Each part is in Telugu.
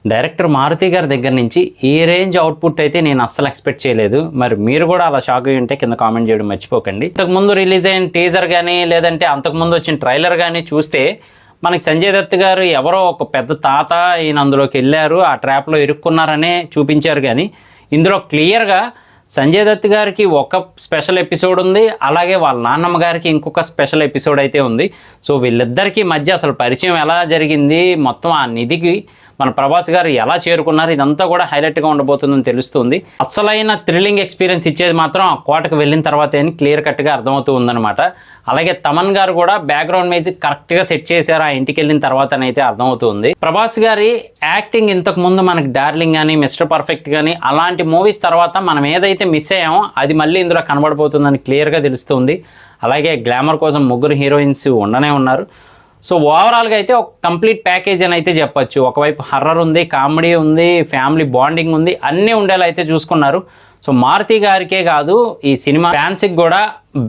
డైరెక్టర్ మారుతి గారి దగ్గర నుంచి ఈ రేంజ్ అవుట్పుట్ అయితే నేను అస్సలు ఎక్స్పెక్ట్ చేయలేదు. మరి మీరు కూడా అలా షాక్ అయ్యి ఉంటే కింద కామెంట్ చేయడం మర్చిపోకండి. ఇంతకుముందు రిలీజ్ అయిన టీజర్ కానీ లేదంటే అంతకుముందు వచ్చిన ట్రైలర్ కానీ చూస్తే మనకి సంజయ్ దత్ గారు ఎవరో ఒక పెద్ద తాత ఈయన అందులోకి వెళ్ళారు, ఆ ట్రాప్లో ఇరుక్కున్నారనే చూపించారు. కానీ ఇందులో క్లియర్గా సంజయ్ దత్ గారికి ఒక స్పెషల్ ఎపిసోడ్ ఉంది, అలాగే వాళ్ళ నాన్నమ్మ గారికి ఇంకొక స్పెషల్ ఎపిసోడ్ అయితే ఉంది. సో వీళ్ళిద్దరికీ మధ్య అసలు పరిచయం ఎలా జరిగింది, మొత్తం ఆ నిధికి మన ప్రభాస్ గారు ఎలా చేరుకున్నారు, ఇదంతా కూడా హైలైట్గా ఉండబోతుందని తెలుస్తుంది. అసలైన థ్రిల్లింగ్ ఎక్స్పీరియన్స్ ఇచ్చేది మాత్రం ఆ కోటకు వెళ్ళిన తర్వాతే అని క్లియర్ కట్గా అర్థమవుతూ ఉందన్నమాట. అలాగే తమన్ గారు కూడా బ్యాక్గ్రౌండ్ మ్యూజిక్ కరెక్ట్గా సెట్ చేశారు ఆ ఇంటికి వెళ్ళిన తర్వాత అయితే అర్థమవుతుంది. ప్రభాస్ గారి యాక్టింగ్ ఇంతకు ముందు మనకి డార్లింగ్ కానీ మిస్టర్ పర్ఫెక్ట్ కానీ అలాంటి మూవీస్ తర్వాత మనం ఏదైతే మిస్ అయ్యామో అది మళ్ళీ ఇందులో కనబడిపోతుందని క్లియర్గా తెలుస్తుంది. అలాగే గ్లామర్ కోసం ముగ్గురు హీరోయిన్స్ ఉండనే ఉన్నారు. సో ఓవరాల్గా అయితే ఒక కంప్లీట్ ప్యాకేజ్ అని అయితే చెప్పచ్చు. ఒకవైపు హర్రర్ ఉంది, కామెడీ ఉంది, ఫ్యామిలీ బాండింగ్ ఉంది, అన్నీ ఉండేలా అయితే చూసుకున్నారు. సో మారుతి గారికే కాదు ఈ సినిమా ఫ్యాన్స్కి కూడా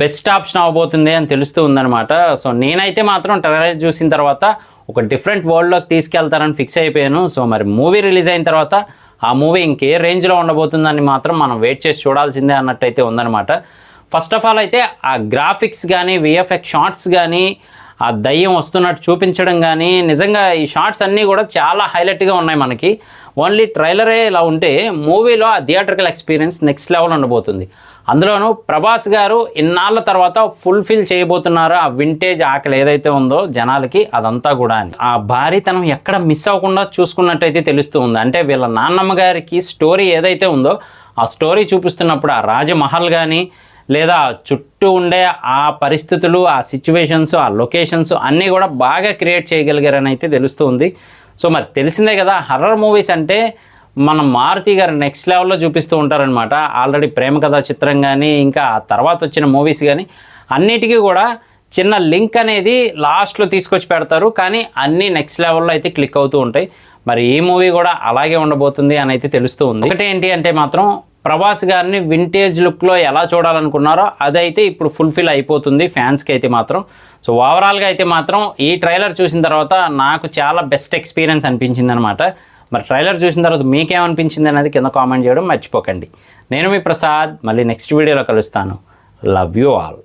బెస్ట్ ఆప్షన్ అవ్వబోతుంది అని తెలుస్తూ ఉందన్నమాట. సో నేనైతే మాత్రం ట్రైలర్ చూసిన తర్వాత ఒక డిఫరెంట్ వరల్డ్లోకి తీసుకెళ్తారని ఫిక్స్ అయిపోయాను. సో మరి మూవీ రిలీజ్ అయిన తర్వాత ఆ మూవీ ఇంకే రేంజ్లో ఉండబోతుందని మాత్రం మనం వెయిట్ చేసి చూడాల్సిందే అన్నట్టయితే ఉందన్నమాట. ఫస్ట్ ఆఫ్ ఆల్ అయితే ఆ గ్రాఫిక్స్ కానీ విఎఫ్ఎక్స్ షార్ట్స్ కానీ ఆ దయ్యం వస్తున్నట్టు చూపించడం కానీ నిజంగా ఈ షార్ట్స్ అన్నీ కూడా చాలా హైలైట్గా ఉన్నాయి. మనకి ఓన్లీ ట్రైలరే ఇలా ఉంటే మూవీలో ఆ థియేటర్కల్ ఎక్స్పీరియన్స్ నెక్స్ట్ లెవెల్ ఉండబోతుంది. అందులోనూ ప్రభాస్ గారు ఇన్నాళ్ళ తర్వాత ఫుల్ఫిల్ చేయబోతున్నారు ఆ వింటేజ్ ఆకలి ఏదైతే ఉందో జనాలకి, అదంతా కూడా ఆ భారీతనం ఎక్కడ మిస్ అవ్వకుండా చూసుకున్నట్టయితే తెలుస్తూ ఉంది. అంటే వీళ్ళ నాన్నమ్మ గారికి స్టోరీ ఏదైతే ఉందో ఆ స్టోరీ చూపిస్తున్నప్పుడు ఆ రాజమహల్ కానీ లేదా చుట్టూ ఉండే ఆ పరిస్థితులు, ఆ సిచ్యువేషన్స్, ఆ లొకేషన్స్ అన్నీ కూడా బాగా క్రియేట్ చేయగలిగారని అయితే తెలుస్తుంది. సో మరి తెలిసిందే కదా, హర్రర్ మూవీస్ అంటే మన మారుతి గారు నెక్స్ట్ లెవెల్లో చూపిస్తూ ఉంటారనమాట. ఆల్రెడీ ప్రేమ కథా చిత్రం కానీ ఇంకా ఆ తర్వాత వచ్చిన మూవీస్ కానీ అన్నిటికీ కూడా చిన్న లింక్ అనేది లాస్ట్లో తీసుకొచ్చి పెడతారు, కానీ అన్నీ నెక్స్ట్ లెవెల్లో అయితే క్లిక్ అవుతూ ఉంటాయి. మరి ఈ మూవీ కూడా అలాగే ఉండబోతుంది అని అయితే తెలుస్తూ ఉంది. ఒకటి ఏంటి అంటే మాత్రం ప్రభాస్ గారిని వింటేజ్ లుక్లో ఎలా చూడాలనుకున్నారో అదైతే ఇప్పుడు ఫుల్ఫిల్ అయిపోతుంది ఫ్యాన్స్కి అయితే మాత్రం. సో ఓవరాల్గా అయితే మాత్రం ఈ ట్రైలర్ చూసిన తర్వాత నాకు చాలా బెస్ట్ ఎక్స్పీరియన్స్ అనిపించింది అనమాట. మరి ట్రైలర్ చూసిన తర్వాత మీకేమనిపించింది అనేది కింద కామెంట్ చేయడం మర్చిపోకండి. నేను మీ ప్రసాద్, మళ్ళీ నెక్స్ట్ వీడియోలో కలుస్తాను. Love you all.